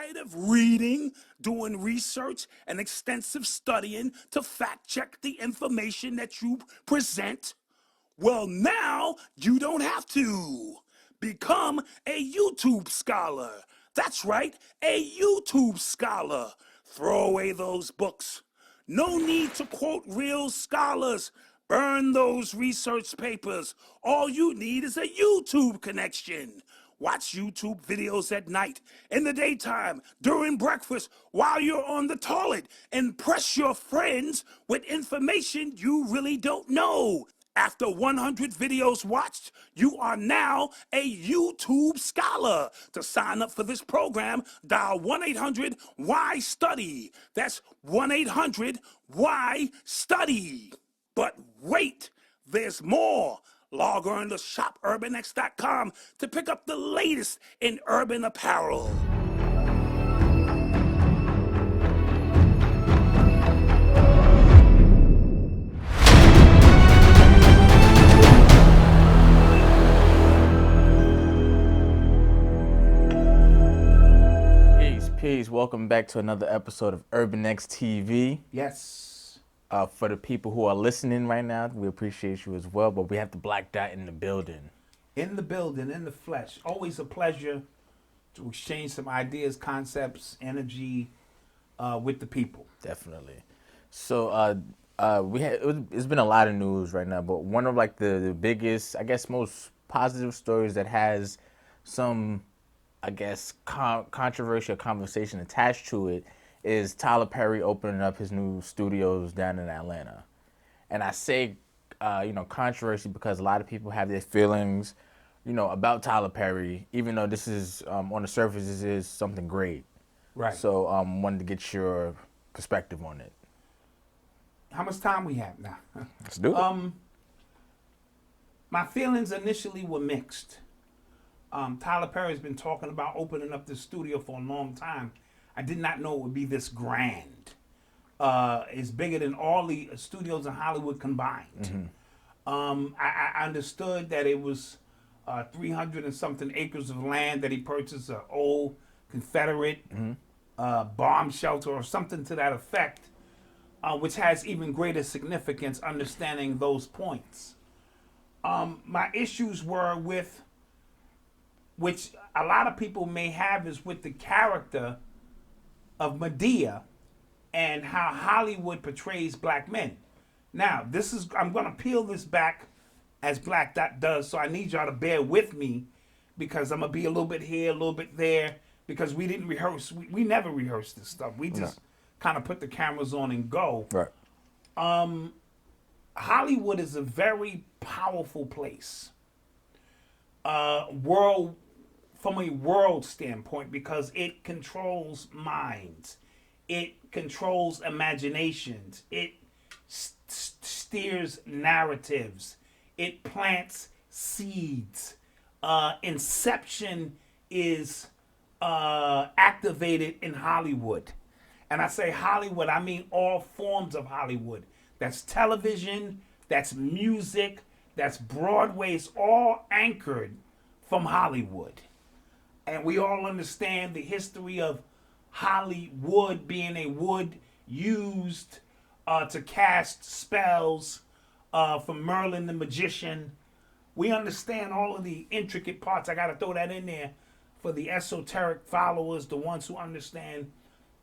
tired of reading, doing research, and extensive studying to fact check the information that you present? Well, now you don't have to. Become a YouTube scholar. That's right, a YouTube scholar. Throw away those books. No need to quote real scholars. Burn those research papers. All you need is a YouTube connection. Watch YouTube videos at night, in the daytime, during breakfast, while you're on the toilet. Impress your friends with information you really don't know. After 100 videos watched, you are now a YouTube scholar. To sign up for this program, dial 1-800-WHY-STUDY. That's 1-800-WHY-STUDY. But wait, there's more. Log on to shopurbanx.com to pick up the latest in urban apparel. Peace. Welcome back to another episode of Urban X TV. Yes. For the people who are listening right now, we appreciate you as well, but we have the Black Dot in the building. In the building, in the flesh. Always a pleasure to exchange some ideas, concepts, energy with the people. Definitely. So it's been a lot of news right now, but one of like the biggest, I guess, most positive stories that has some, I guess, controversial conversation attached to it is Tyler Perry opening up his new studios down in Atlanta. And I say, controversy because a lot of people have their feelings, about Tyler Perry, even though this is, on the surface, this is something great. Right. So wanted to get your perspective on it. How much time we have now? Let's do it. My feelings initially were mixed. Tyler Perry's been talking about opening up this studio for a long time. I did not know it would be this grand. It's bigger than all the studios in Hollywood combined. Mm-hmm. I understood that it was 300 and something acres of land that he purchased, an old Confederate bomb shelter or something to that effect, which has even greater significance understanding those points. My issues were with, which a lot of people may have, is with the character of Medea and how Hollywood portrays black men. Now, I'm going to peel this back as Black Dot does, so I need y'all to bear with me because I'm going to be a little bit here, a little bit there, because we didn't rehearse. We never rehearse this stuff. We just kind of put the cameras on and go. Right. Hollywood is a very powerful place. From a world standpoint, because it controls minds, it controls imaginations, it steers narratives, it plants seeds. Inception is activated in Hollywood. And I say Hollywood, I mean all forms of Hollywood. That's television, that's music, that's Broadway. It's all anchored from Hollywood. And we all understand the history of Hollywood being a wood used to cast spells from Merlin the magician. We understand all of the intricate parts. I got to throw that in there for the esoteric followers, the ones who understand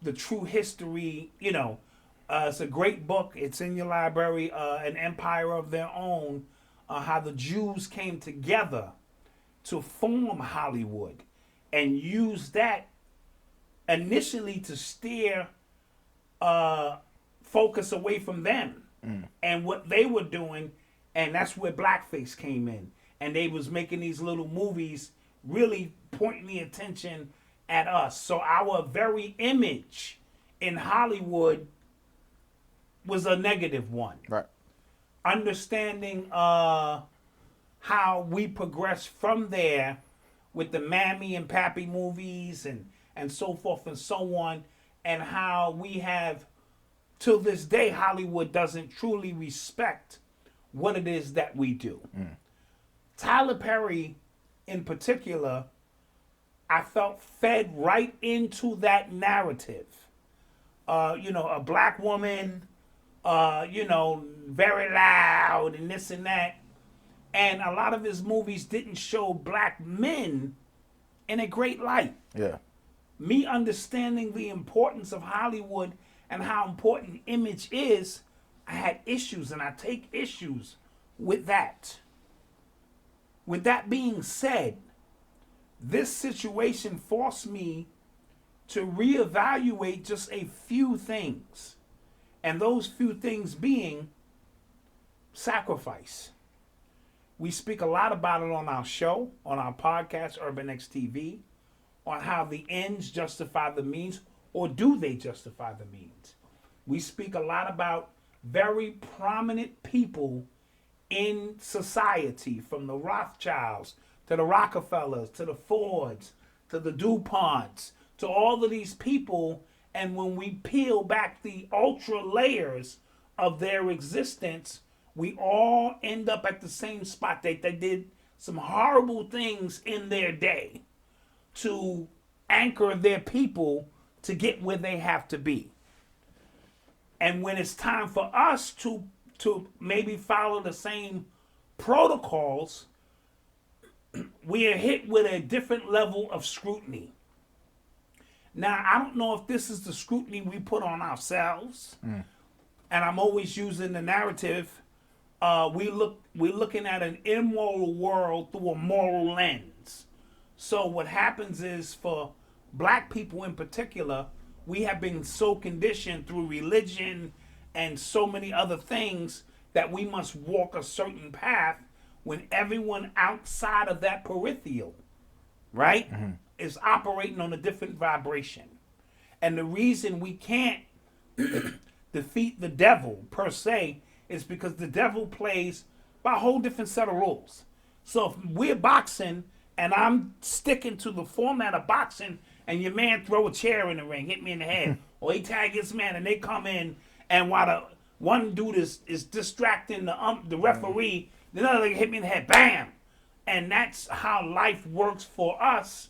the true history. It's a great book. It's in your library, An Empire of Their Own, how the Jews came together to form Hollywood and use that initially to steer focus away from them and what they were doing. And that's where blackface came in. And they was making these little movies really pointing the attention at us. So our very image in Hollywood was a negative one. Right. Understanding how we progressed from there with the Mammy and Pappy movies and so forth and so on, and how we have, till this day, Hollywood doesn't truly respect what it is that we do. Tyler Perry, in particular, I felt fed right into that narrative. A black woman, very loud and this and that. And a lot of his movies didn't show black men in a great light. Yeah. Me understanding the importance of Hollywood and how important image is, I had issues, and I take issues with that. With that being said, this situation forced me to reevaluate just a few things. And those few things being sacrifice. We speak a lot about it on our show, on our podcast, Urban X TV, on how the ends justify the means, or do they justify the means? We speak a lot about very prominent people in society, from the Rothschilds to the Rockefellers to the Fords to the DuPonts to all of these people. And when we peel back the ultra layers of their existence, we all end up at the same spot. They did some horrible things in their day to anchor their people to get where they have to be. And when it's time for us to maybe follow the same protocols, we are hit with a different level of scrutiny. Now, I don't know if this is the scrutiny we put on ourselves, and I'm always using the narrative. We're looking at an immoral world through a moral lens. So what happens is, for black people in particular, we have been so conditioned through religion and so many other things that we must walk a certain path, when everyone outside of that peripheral, right, is operating on a different vibration. And the reason we can't defeat the devil per se is because the devil plays by a whole different set of rules. So if we're boxing and I'm sticking to the format of boxing, and your man throw a chair in the ring, hit me in the head, or he tag his man and they come in, and while the one dude is distracting the referee, the other hit me in the head, bam. And that's how life works for us.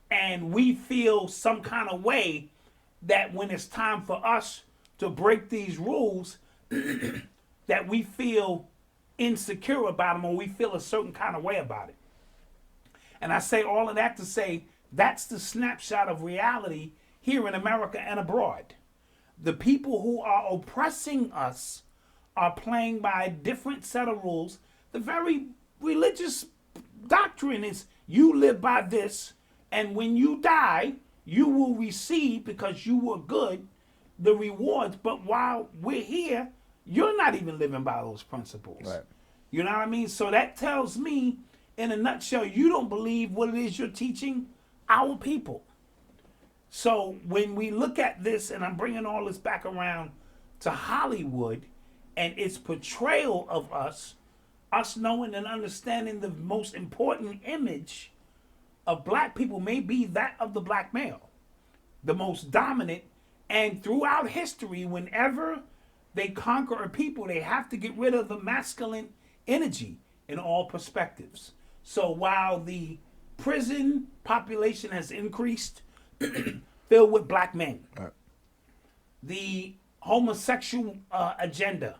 And we feel some kind of way that when it's time for us to break these rules, that we feel insecure about them, or we feel a certain kind of way about it. And I say all of that to say that's the snapshot of reality here in America and abroad. The people who are oppressing us are playing by a different set of rules. The very religious doctrine is, you live by this, and when you die, you will receive, because you were good, the rewards. But while we're here, you're not even living by those principles. Right. You know what I mean? So that tells me, in a nutshell, you don't believe what it is you're teaching our people. So when we look at this, and I'm bringing all this back around to Hollywood and its portrayal of us knowing and understanding the most important image of black people may be that of the black male, the most dominant. And throughout history, whenever they conquer a people, they have to get rid of the masculine energy in all perspectives. So while the prison population has increased, filled with black men, Right. the homosexual agenda,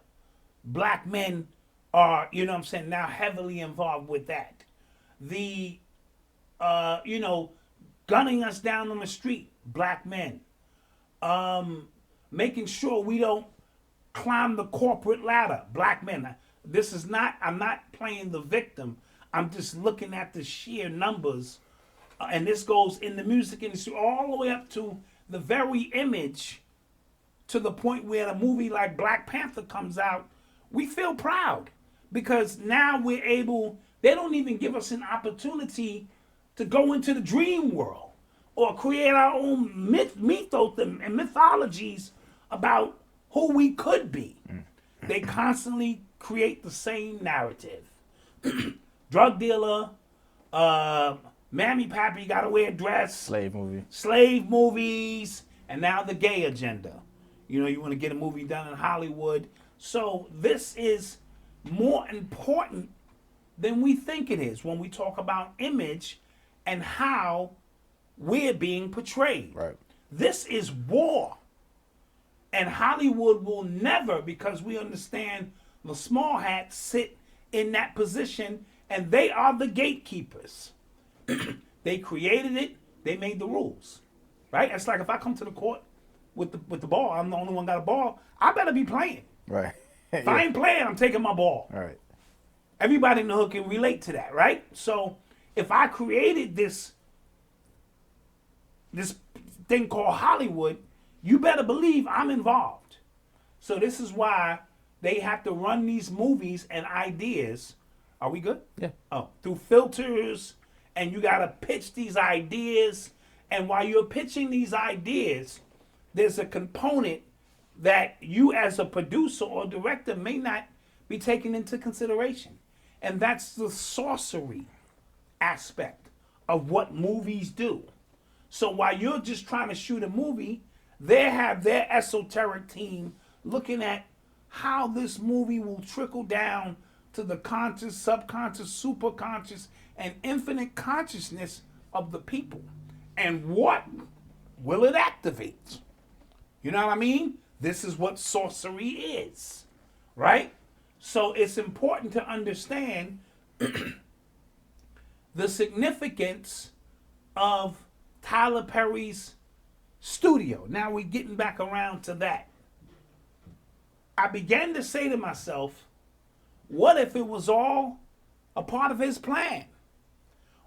black men are, now heavily involved with that. The, gunning us down on the street, black men. Making sure we don't climb the corporate ladder, black men. I'm not playing the victim. I'm just looking at the sheer numbers. And this goes in the music industry all the way up to the very image, to the point where a movie like Black Panther comes out, we feel proud. Because now we're able, they don't even give us an opportunity to go into the dream world or create our own mythos and mythologies about who we could be. They constantly create the same narrative. Drug dealer, mammy pappy, gotta wear a dress. Slave Movies, and now the gay agenda. You want to get a movie done in Hollywood. So this is more important than we think it is when we talk about image and how we're being portrayed. Right. This is war. And Hollywood will never, because we understand the small hats sit in that position and they are the gatekeepers. They created it, they made the rules. Right? It's like if I come to the court with the ball, I'm the only one got a ball, I better be playing. Right. If I ain't playing, I'm taking my ball. All right. Everybody in the hood can relate to that, right? So if I created this thing called Hollywood, you better believe I'm involved. So this is why they have to run these movies and ideas. Are we good? Yeah. Oh, through filters, and you got to pitch these ideas. And while you're pitching these ideas, there's a component that you as a producer or director may not be taking into consideration. And that's the sorcery aspect of what movies do. So while you're just trying to shoot a movie, they have their esoteric team looking at how this movie will trickle down to the conscious, subconscious, superconscious, and infinite consciousness of the people. And what will it activate? You know what I mean? This is what sorcery is, right? So it's important to understand the significance of Tyler Perry's studio. Now we're getting back around to that. I began to say to myself, what if it was all a part of his plan?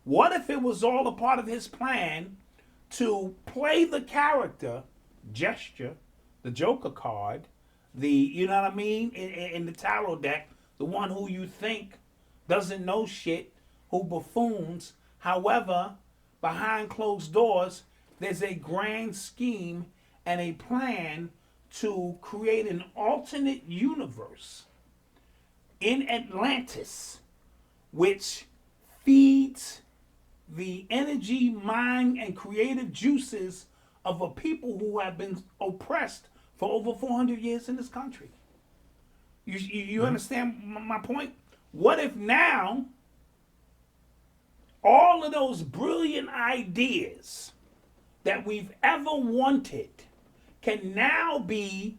What if it was all a part of his plan to play the character, gesture, the Joker card, you know what I mean, in the tarot deck, the one who you think doesn't know shit, who buffoons. However, behind closed doors, there's a grand scheme and a plan to create an alternate universe in Atlantis, which feeds the energy, mind, and creative juices of a people who have been oppressed for over 400 years in this country. You understand my point? What if now all of those brilliant ideas that we've ever wanted can now be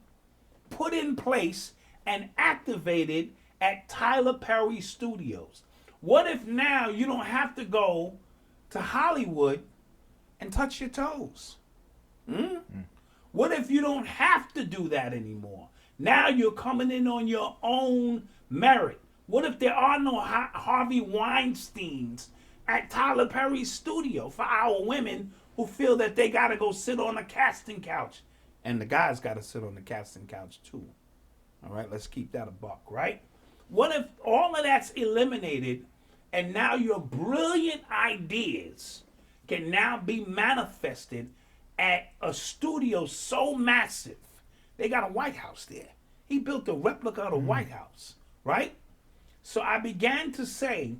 put in place and activated at Tyler Perry Studios? What if now you don't have to go to Hollywood and touch your toes? What if you don't have to do that anymore? Now you're coming in on your own merit. What if there are no Harvey Weinsteins at Tyler Perry's studio for our women who feel that they got to go sit on a casting couch? And the guys got to sit on the casting couch too. All right, let's keep that a buck, right? What if all of that's eliminated and now your brilliant ideas can now be manifested at a studio so massive? They got a White House there. He built a replica of the White House, right? So I began to say,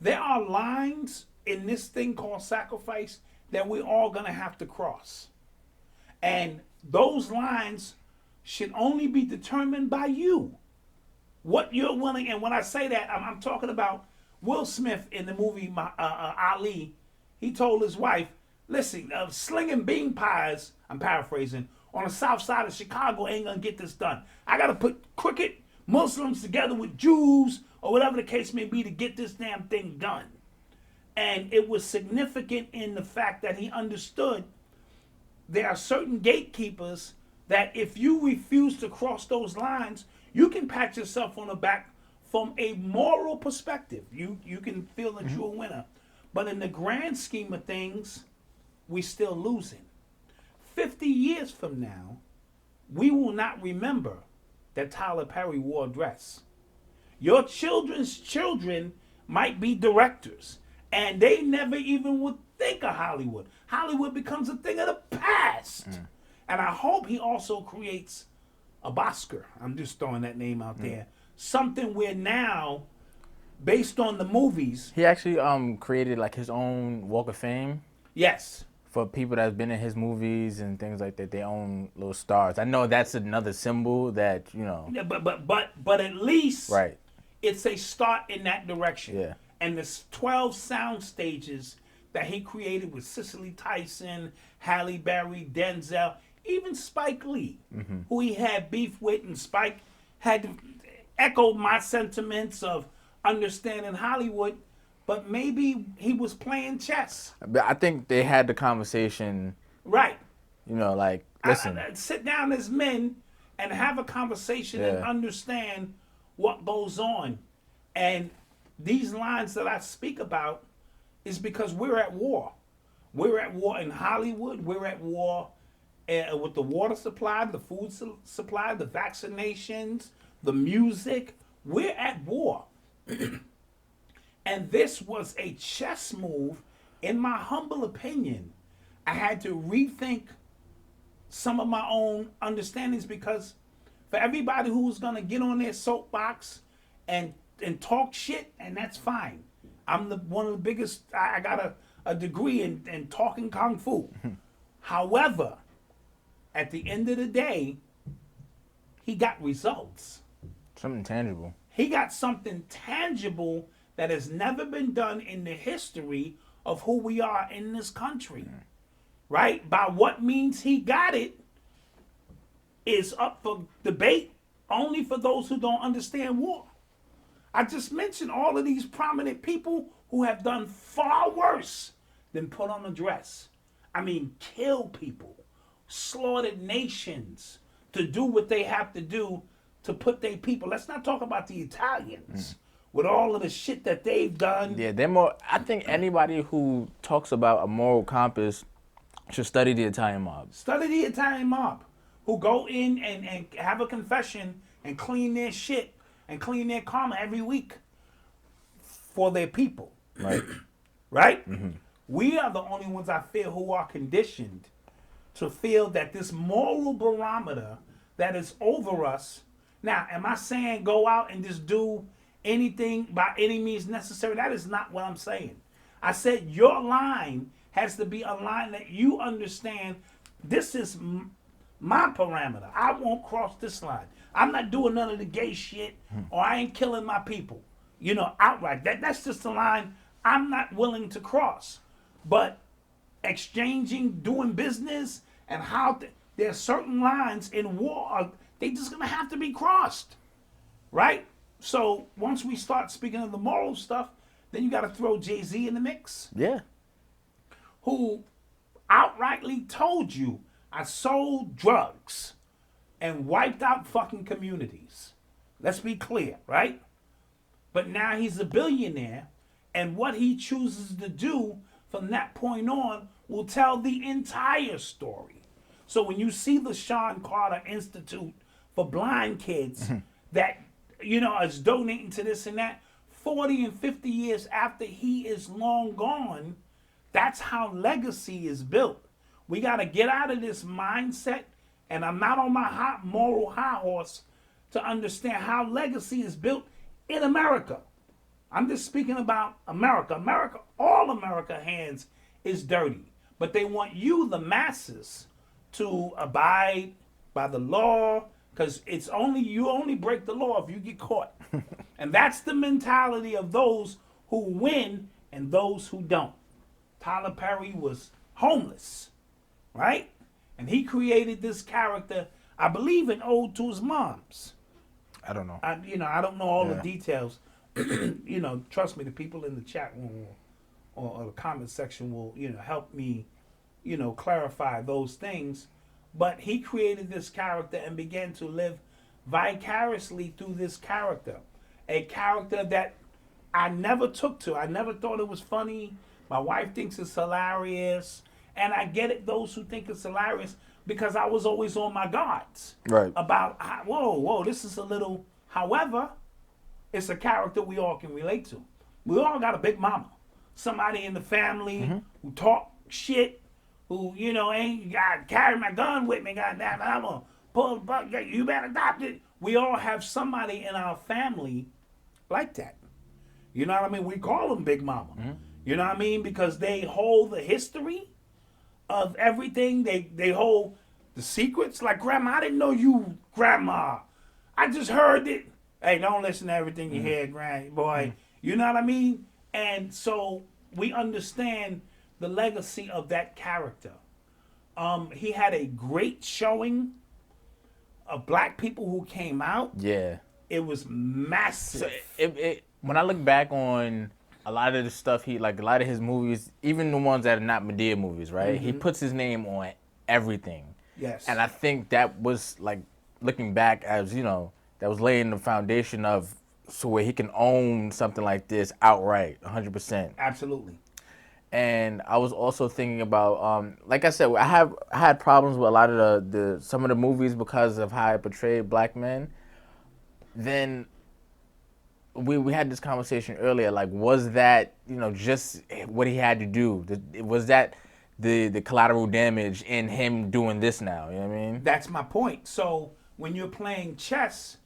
there are lines in this thing called sacrifice that we're all going to have to cross. And those lines should only be determined by you. What you're willing, and when I say that, I'm talking about Will Smith in the movie Ali. He told his wife, listen, slinging bean pies, I'm paraphrasing, on the south side of Chicago ain't going to get this done. I got to put crooked Muslims together with Jews or whatever the case may be to get this damn thing done. And it was significant in the fact that he understood there are certain gatekeepers that if you refuse to cross those lines, you can pat yourself on the back from a moral perspective. You can feel that you're a winner. But in the grand scheme of things, we're still losing. 50 years from now, we will not remember that Tyler Perry wore a dress. Your children's children might be directors, and they never even would think of Hollywood. Hollywood becomes a thing of the past. And I hope he also creates a Bosker. I'm just throwing that name out there. Something where now, based on the movies. He actually created like his own Walk of Fame. Yes. For people that's been in his movies and things like that, they own little stars. I know that's another symbol that, you know. Yeah, but at least it's a start in that direction. Yeah. And there's 12 sound stages that he created with Cicely Tyson, Halle Berry, Denzel, even Spike Lee, who he had beef with, and Spike had echoed my sentiments of understanding Hollywood, but maybe he was playing chess. But I think they had the conversation, Right. you know, like, listen. Sit down as men and have a conversation and understand what goes on. And these lines that I speak about is because we're at war. We're at war in Hollywood. We're at war with the water supply, the food supply, the vaccinations, the music. We're at war. And this was a chess move. In my humble opinion, I had to rethink some of my own understandings, because for everybody who's going to get on their soapbox and talk shit, and that's fine. I'm one of the biggest, I got a degree in talking kung fu. However, at the end of the day, he got results. Something tangible. He got something tangible that has never been done in the history of who we are in this country. Right? By what means he got it is up for debate only for those who don't understand war. I just mentioned all of these prominent people who have done far worse than put on a dress. I mean, kill people, slaughtered nations to do what they have to do to put their people. Let's not talk about the Italians with all of the shit that they've done. Yeah, they're more. I think anybody who talks about a moral compass should study the Italian mob. Study the Italian mob, who go in and have a confession and clean their shit and clean their karma every week for their people. Right. Right? We are the only ones, I feel, who are conditioned to feel that this moral barometer that is over us. Now, am I saying go out and just do anything by any means necessary? That is not what I'm saying. I said your line has to be a line that you understand. This is my parameter. I won't cross this line. I'm not doing none of the gay shit, or I ain't killing my people, you know, outright. That's just a line I'm not willing to cross. But exchanging, doing business, and how there are certain lines in war, they just gonna have to be crossed, right? So once we start speaking of the moral stuff, then you got to throw Jay-Z in the mix. Yeah. Who outrightly told you I sold drugs and wiped out fucking communities. Let's be clear, right? But now he's a billionaire, and what he chooses to do from that point on will tell the entire story. So when you see the Sean Carter Institute for Blind Kids that, you know, is donating to this and that, 40 and 50 years after he is long gone, that's how legacy is built. We got to get out of this mindset, and I'm not on my moral high horse to understand how legacy is built in America. I'm just speaking about America. All America hands is dirty, but they want you, the masses, to abide by the law, because you only break the law if you get caught. And that's the mentality of those who win and those who don't. Tyler Perry was homeless, right? And he created this character, I believe, in ode to his mom's. I don't know. I don't know all the details. Trust me, the people in the chat room or the comment section will, help me, clarify those things. But he created this character and began to live vicariously through this character. A character that I never took to. I never thought it was funny. My wife thinks it's hilarious. And I get it, those who think it's hilarious, because I was always on my guards. Right. About, whoa, this is a little, however, it's a character we all can relate to. We all got a big mama. Somebody in the family who talk shit, who, ain't got carry my gun with me, goddamn, I'm gonna pull the button, you better adopt it. We all have somebody in our family like that. You know what I mean? We call them Big Mama. You know what I mean? Because they hold the history of everything. They hold the secrets. Like, Grandma, I didn't know you, Grandma. I just heard it. Hey, don't listen to everything you hear, Grand boy. You know what I mean? And so we understand the legacy of that character. He had a great showing of black people who came out. Yeah. It was massive. When I look back on a lot of the stuff a lot of his movies, even the ones that are not Madea movies, right? He puts his name on everything. Yes. And I think that was looking back as, that was laying the foundation of so where he can own something like this outright, 100%. Absolutely. And I was also thinking about, like I said, I had problems with a lot of some of the movies because of how I portrayed black men. Then we had this conversation earlier. Like, was that just what he had to do? Was that the collateral damage in him doing this now? You know what I mean? That's my point. So when you're playing chess,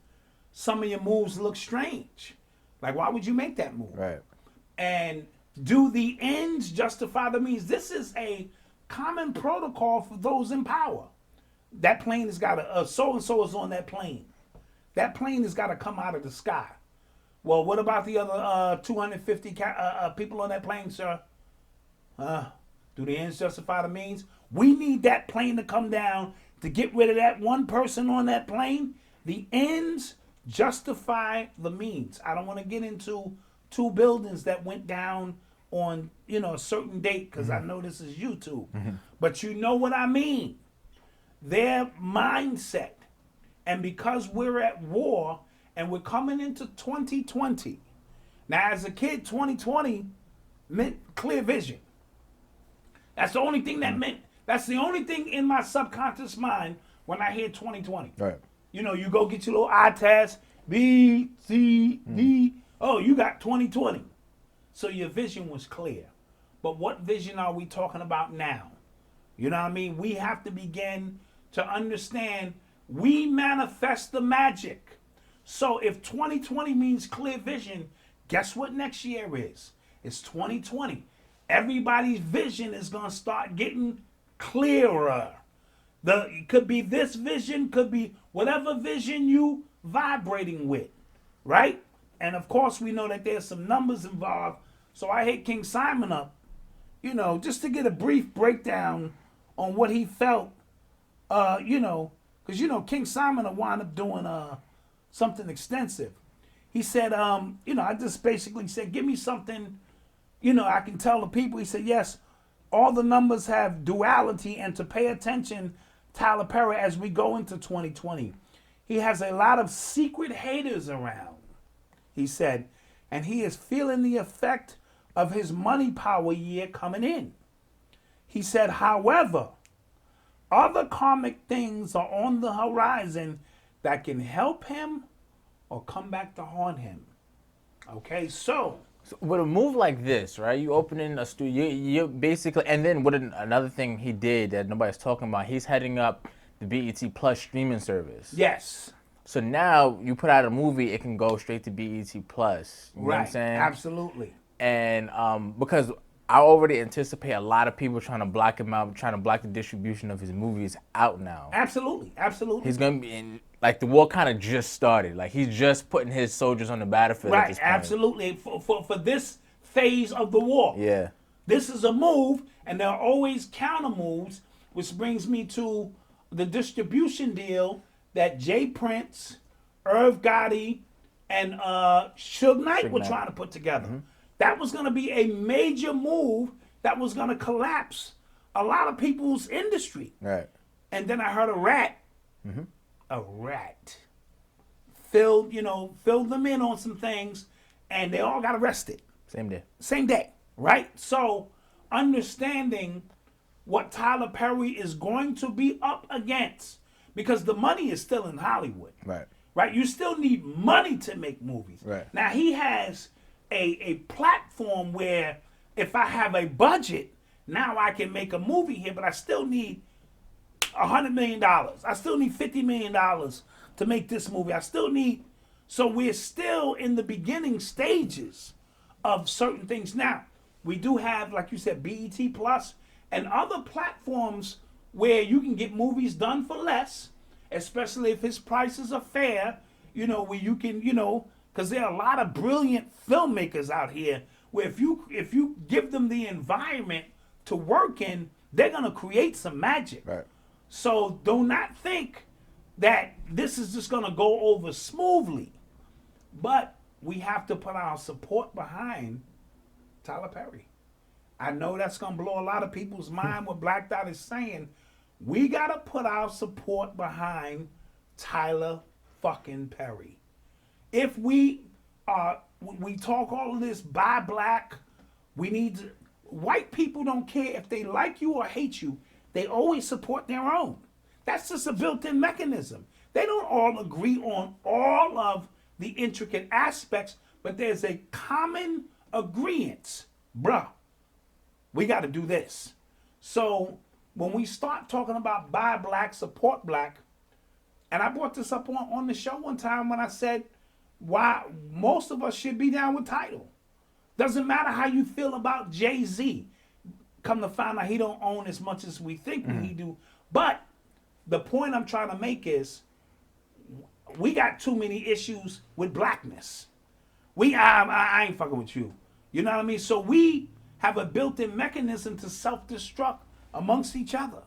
some of your moves look strange. Like, why would you make that move? Right. And do the ends justify the means? This is a common protocol for those in power. That plane has got so and so is on that plane. That plane has got to come out of the sky. Well, what about the other 250 people on that plane, sir? Do the ends justify the means? We need that plane to come down to get rid of that one person on that plane. The ends justify the means. I don't want to get into 2 buildings that went down on a certain date because I know this is YouTube. But you know what I mean. Their mindset. And because we're at war and we're coming into 2020. Now, as a kid, 2020 meant clear vision. That's the only thing that meant. That's the only thing in my subconscious mind when I hear 2020. Right. You go get your little eye test, B, C, D. Oh, you got 2020. So your vision was clear. But what vision are we talking about now? You know what I mean? We have to begin to understand we manifest the magic. So if 2020 means clear vision, guess what next year is? It's 2020. Everybody's vision is going to start getting clearer. It could be this vision, could be whatever vision you vibrating with, right? And of course, we know that there's some numbers involved. So I hit King Simon up, just to get a brief breakdown on what he felt, because, King Simon will wind up doing something extensive. He said, I just basically said, give me something, I can tell the people. He said, yes, all the numbers have duality, and to pay attention, Tyler Perry, as we go into 2020. He has a lot of secret haters around, he said, and he is feeling the effect of his money power year coming in. He said, however, other karmic things are on the horizon that can help him or come back to haunt him. Okay, so with a move like this, right? You opening a studio, you basically, and then another thing he did that nobody's talking about, he's heading up the BET Plus streaming service. yes. So now you put out a movie, it can go straight to BET Plus. You know what I'm Right, saying? absolutely. And because I already anticipate a lot of people trying to block him out, trying to block the distribution of his movies out now. Absolutely, absolutely. He's gonna be in, the war kind of just started. He's just putting his soldiers on the battlefield at this Right, point. absolutely. For this phase of the war. Yeah. This is a move, and there are always counter moves, which brings me to the distribution deal that X-pereince, Irv Gotti, and Suge Knight were trying to put together. That was going to be a major move that was going to collapse a lot of people's industry. Right. And then I heard a rat filled them in on some things, and they all got arrested. Same day, right? So understanding what Tyler Perry is going to be up against, because the money is still in Hollywood. Right. Right? You still need money to make movies. Right. Now he has a platform where if I have a budget, now I can make a movie here, but I still need $100 million. I still need $50 million to make this movie. So we're still in the beginning stages of certain things. Now, we do have, like you said, BET Plus and other platforms where you can get movies done for less, especially if his prices are fair, where you can, because there are a lot of brilliant filmmakers out here where if you give them the environment to work in, they're gonna create some magic. Right. So do not think that this is just gonna go over smoothly. But we have to put our support behind Tyler Perry. I know that's gonna blow a lot of people's mind what Black Dot is saying. We gotta put our support behind Tyler fucking Perry. If we talk all of this buy black, we need to, white people don't care if they like you or hate you, they always support their own. That's just a built-in mechanism. They don't all agree on all of the intricate aspects, but there's a common agreement. Bruh, we got to do this. So when we start talking about buy black, support black, and I brought this up on the show one time when I said why most of us should be down with Tidal. Doesn't matter how you feel about Jay-Z. Come to find out he don't own as much as we think we do. But the point I'm trying to make is we got too many issues with blackness. I ain't fucking with you. You know what I mean? So we have a built-in mechanism to self-destruct amongst each other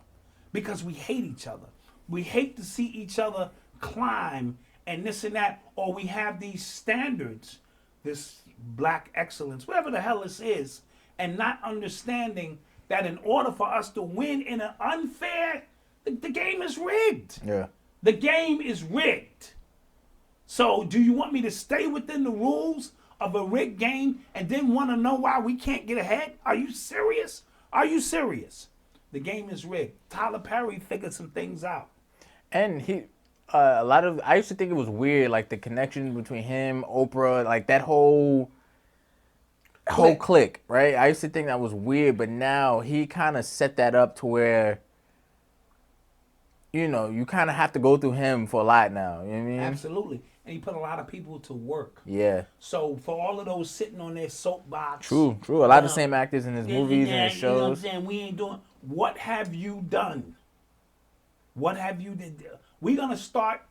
because we hate each other. We hate to see each other climb and this and that, or we have these standards, this black excellence, whatever the hell this is, and not understanding that in order for us to win in an unfair, the game is rigged. Yeah. The game is rigged. So do you want me to stay within the rules of a rigged game and then want to know why we can't get ahead? Are you serious? Are you serious? The game is rigged. Tyler Perry figured some things out. And he, I used to think it was weird, like the connection between him, Oprah, like that whole clique, right? I used to think that was weird, but now he kind of set that up to where, you know, you kind of have to go through him for a lot now. You know what I mean? Absolutely. And he put a lot of people to work. Yeah. So for all of those sitting on their soapbox. True. A lot of the same actors in his movies and his You know what I'm shows. saying? We ain't doing. What have you done? What have you did? We're going to start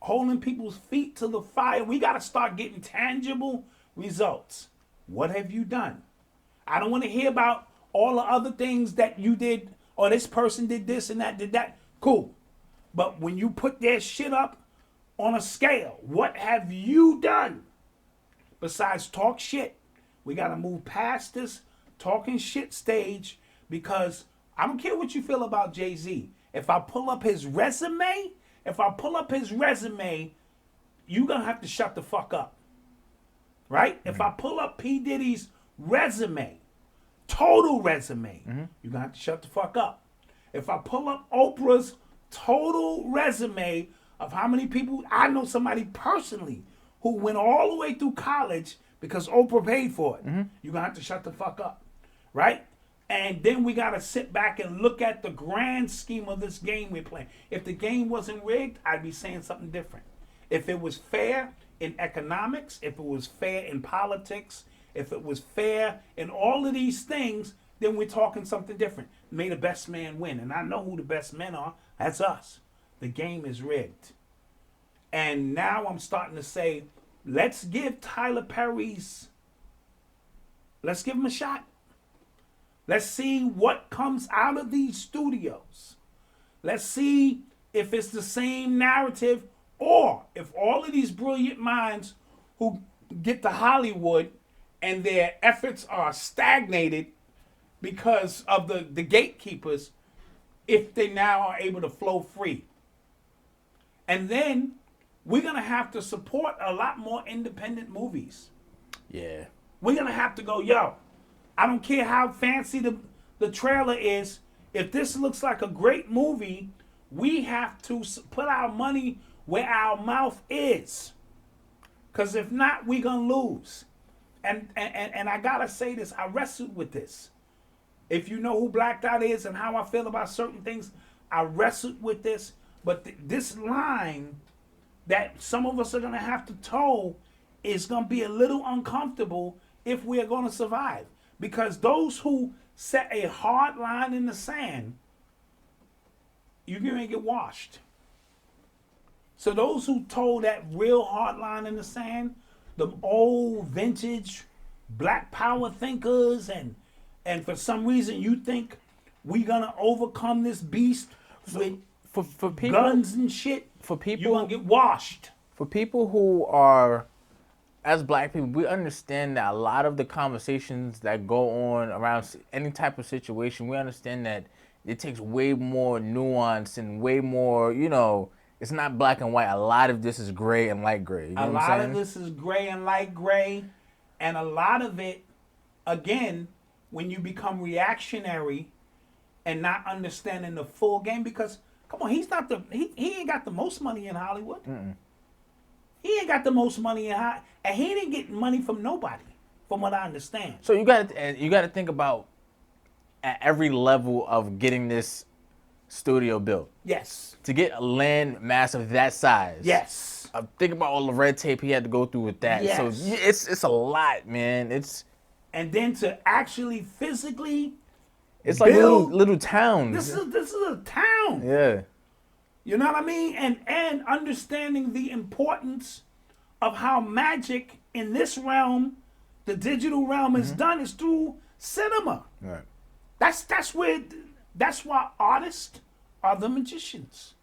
holding people's feet to the fire. We got to start getting tangible results. What have you done? I don't want to hear about all the other things that you did, or this person did this and that, did that. Cool. But when you put their shit up on a scale, what have you done besides talk shit? We got to move past this talking shit stage, because I don't care what you feel about Jay-Z. If I pull up his resume, you're going to have to shut the fuck up. Right? If I pull up P. Diddy's resume, total resume, you're going to have to shut the fuck up. If I pull up Oprah's total resume of how many people, I know somebody personally who went all the way through college because Oprah paid for it. You're going to have to shut the fuck up. Right? And then we got to sit back and look at the grand scheme of this game we're playing. If the game wasn't rigged, I'd be saying something different. If it was fair in economics, if it was fair in politics, if it was fair in all of these things, then we're talking something different. May the best man win. And I know who the best men are. That's us. The game is rigged. And now I'm starting to say, let's give Tyler Perry's, let's give him a shot. Let's see what comes out of these studios. Let's see if it's the same narrative, or if all of these brilliant minds who get to Hollywood and their efforts are stagnated because of the gatekeepers, if they now are able to flow free. And then we're going to have to support a lot more independent movies. Yeah. We're going to have to go, yo, I don't care how fancy the trailer is. If this looks like a great movie, we have to put our money where our mouth is. Because if not, we're going to lose. And I got to say this, I wrestled with this. If you know who Black Dot is and how I feel about certain things, I wrestled with this. But this line that some of us are going to have to toe is going to be a little uncomfortable if we are going to survive. Because those who set a hard line in the sand, you're going to get washed. So those who toe that real hard line in the sand, the old vintage black power thinkers and And for some reason, you think we gonna overcome this beast with For people, guns and shit. for people, You're gonna get washed. for people who are, as black people, we understand that a lot of the conversations that go on around any type of situation, we understand that it takes way more nuance and way more, it's not black and white. A lot of this is gray and light gray. You know A what I'm lot saying? of this is gray and light gray, and a lot of it, again, when you become reactionary and not understanding the full game, because come on, he ain't got the most money in Hollywood. He ain't got the most money in Hollywood, and he didn't get money from nobody, from what I understand. So you got to think about at every level of getting this studio built. Yes. To get a land mass of that size. Yes. Think about all the red tape he had to go through with that. Yes. So it's a lot, man. And then to actually physically, it's like build, little towns. this is a town. Yeah. You know what I mean? And understanding the importance of how magic in this realm, the digital realm, is done is through cinema. Right. That's why artists are the magicians.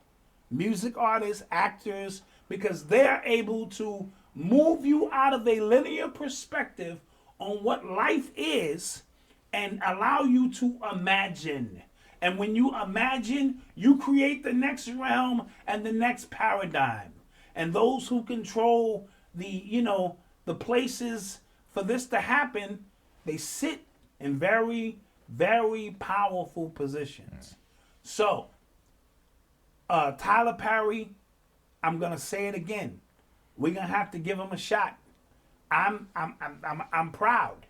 Music artists, actors, because they're able to move you out of a linear perspective on what life is and allow you to imagine. And when you imagine, you create the next realm and the next paradigm. And those who control the places for this to happen, they sit in very, very powerful positions. So, Tyler Perry, I'm gonna say it again. We're gonna have to give him a shot. I'm proud.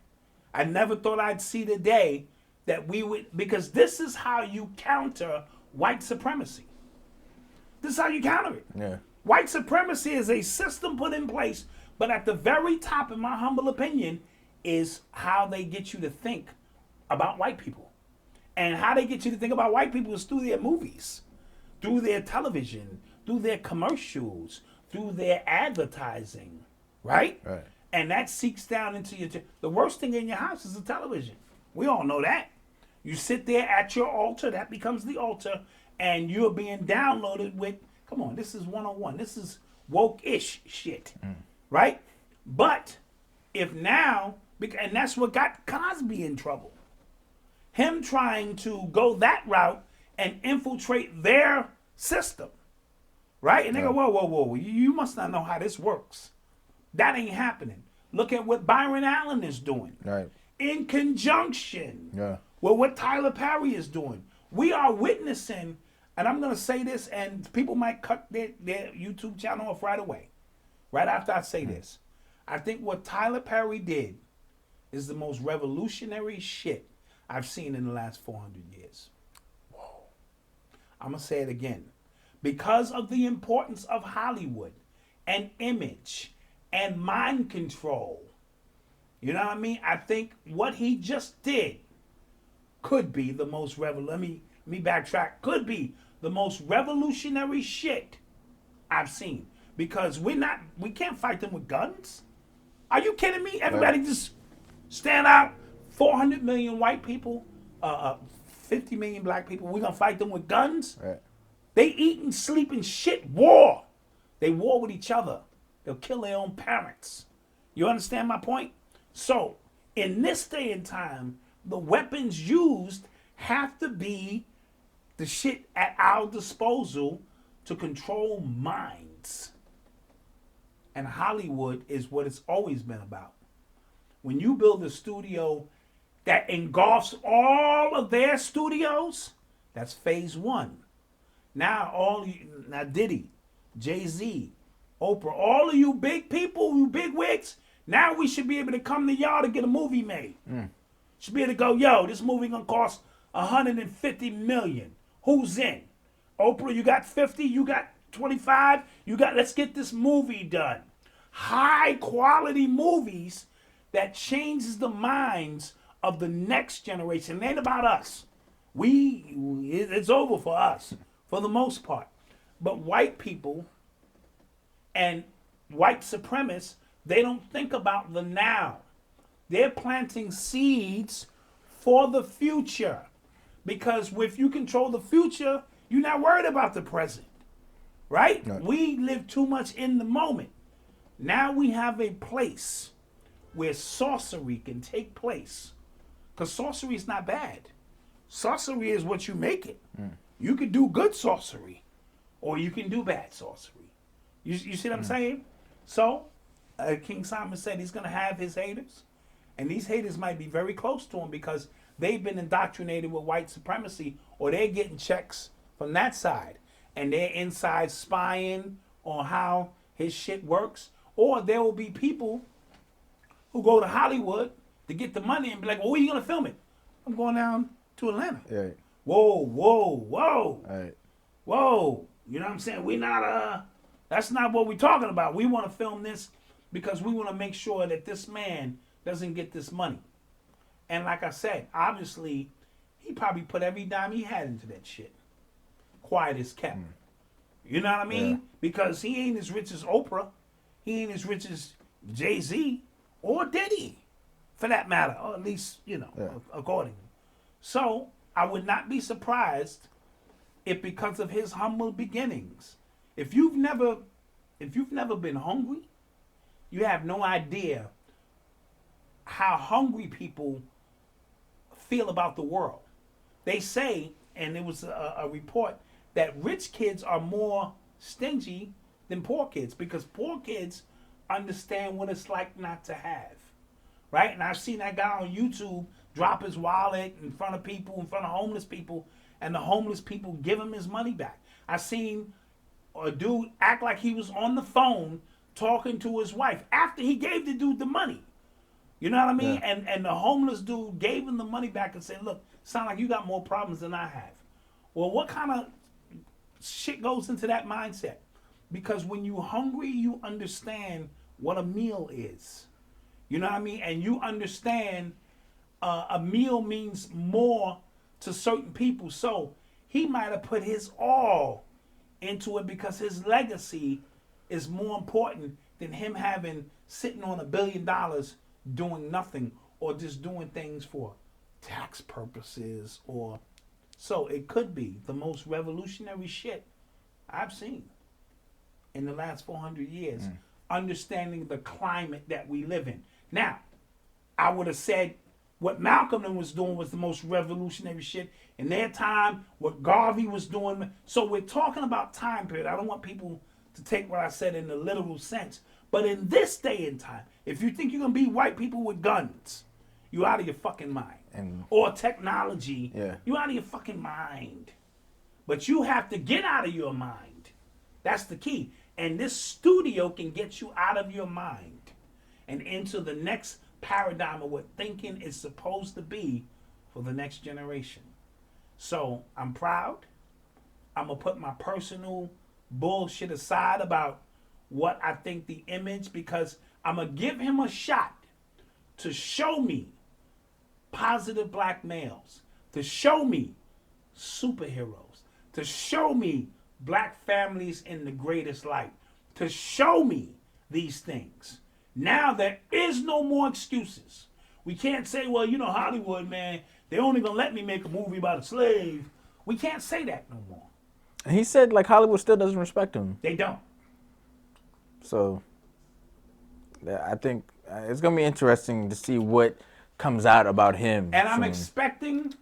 I never thought I'd see the day that we would, because this is how you counter white supremacy. This is how you counter it. Yeah. White supremacy is a system put in place, but at the very top, in my humble opinion, is how they get you to think about white people. And how they get you to think about white people is through their movies, through their television, through their commercials, through their advertising, right? Right. And that seeks down into your... The worst thing in your house is the television. We all know that. You sit there at your altar, that becomes the altar, and you're being downloaded with, come on, this is 101. This is woke-ish shit, right? But if now, and that's what got Cosby in trouble. Him trying to go that route and infiltrate their system, right? And they go, whoa, you must not know how this works. That ain't happening. Look at what Byron Allen is doing. Right. In conjunction with what Tyler Perry is doing. We are witnessing, and I'm going to say this, and people might cut their YouTube channel off right away, right after I say this. I think what Tyler Perry did is the most revolutionary shit I've seen in the last 400 years. Whoa. I'm going to say it again. Because of the importance of Hollywood and image and mind control, you know what I mean? I think what he just did could be the most let me backtrack. Could be the most revolutionary shit I've seen. Because we can't fight them with guns. Are you kidding me? Everybody just stand out. 400 million white people, 50 million black people. We're gonna fight them with guns. Right. They eat and sleep and shit. War. They war with each other. They'll kill their own parents. You understand my point? So, in this day and time, the weapons used have to be the shit at our disposal to control minds. And Hollywood is what it's always been about. When you build a studio that engulfs all of their studios, that's phase one. Now Diddy, Jay-Z, Oprah, all of you big people, you big wigs, now we should be able to come to y'all to get a movie made. Should be able to go, yo, this movie gonna cost $150 million. Who's in? Oprah, you got 50, you got 25, let's get this movie done. High quality movies that changes the minds of the next generation. It ain't about us. It's over for us, for the most part. But white people and white supremacists, they don't think about the now. They're planting seeds for the future. Because if you control the future, you're not worried about the present. Right? We live too much in the moment. Now we have a place where sorcery can take place. Because sorcery is not bad. Sorcery is what you make it. You can do good sorcery, or you can do bad sorcery. You see what I'm saying? So, King Simon said he's going to have his haters. And these haters might be very close to him because they've been indoctrinated with white supremacy, or they're getting checks from that side. And they're inside spying on how his shit works. Or there will be people who go to Hollywood to get the money and be like, well, where are you going to film it? I'm going down to Atlanta. Right. Whoa, whoa, whoa. Right. Whoa. You know what I'm saying? We not, that's not what we're talking about. We want to film this because we want to make sure that this man doesn't get this money. And like I said, obviously, he probably put every dime he had into that shit. Quiet as kept. You know what I mean? Yeah. Because he ain't as rich as Oprah. He ain't as rich as Jay-Z or Diddy, for that matter. Or at least, accordingly. So, I would not be surprised if because of his humble beginnings, if you've never been hungry, you have no idea how hungry people feel about the world. They say, and there was a report, that rich kids are more stingy than poor kids because poor kids understand what it's like not to have. Right? And I've seen that guy on YouTube drop his wallet in front of people, in front of homeless people, and the homeless people give him his money back. I've seen a dude act like he was on the phone talking to his wife after he gave the dude the money. You know what I mean? Yeah. And the homeless dude gave him the money back and said, look, sound like you got more problems than I have. Well, what kind of shit goes into that mindset? Because when you're hungry, you understand what a meal is. You know what I mean? And you understand a meal means more to certain people. So he might have put his all into it because his legacy is more important than him sitting on $1 billion doing nothing or just doing things for tax purposes or so it could be the most revolutionary shit I've seen in the last 400 years, understanding the climate that we live in. Now, I would have said what Malcolm was doing was the most revolutionary shit in their time, what Garvey was doing. So we're talking about time period. I don't want people to take what I said in the literal sense. But in this day and time, if you think you're going to be white people with guns, you're out of your fucking mind. Or technology, you're out of your fucking mind. But you have to get out of your mind. That's the key. And this studio can get you out of your mind and into the next paradigm of what thinking is supposed to be for the next generation. So I'm proud. I'm going to put my personal bullshit aside about what I think the image, because I'm going to give him a shot to show me positive black males, to show me superheroes, to show me black families in the greatest light, to show me these things. Now there is no more excuses. We can't say, well, Hollywood, man, they're only going to let me make a movie about a slave. We can't say that no more. And he said, Hollywood still doesn't respect him. They don't. So, I think it's going to be interesting to see what comes out about him. And I'm expecting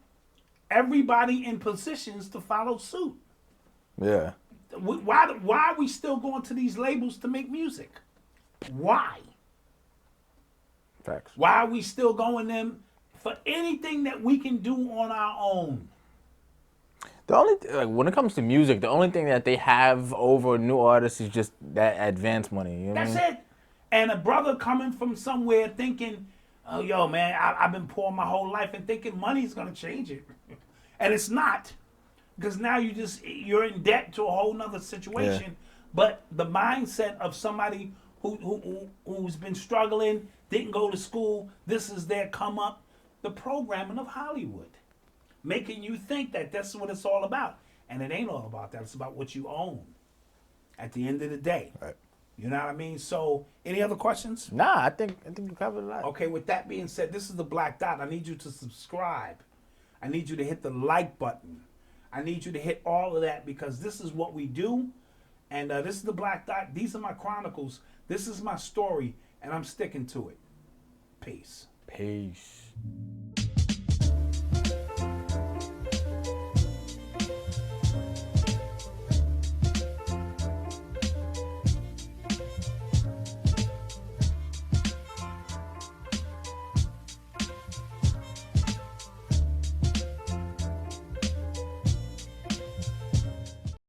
everybody in positions to follow suit. Yeah. Why are we still going to these labels to make music? Why? Facts. Why are we still going them for anything that we can do on our own? The only when it comes to music, the only thing that they have over new artists is just that advance money. You know That's it. And a brother coming from somewhere thinking, oh, yo, man, I've been poor my whole life and thinking money's going to change it. And it's not. Because now you're in debt to a whole nother situation. Yeah. But the mindset of somebody who's been struggling, didn't go to school, this is their come up, the programming of Hollywood. Making you think that that's what it's all about. And it ain't all about that. It's about what you own at the end of the day. Right. You know what I mean? So, any other questions? Nah, I think you covered a lot. Okay, with that being said, this is the Black Dot. I need you to subscribe. I need you to hit the like button. I need you to hit all of that because this is what we do. And this is the Black Dot. These are my chronicles. This is my story, and I'm sticking to it. Peace. Peace.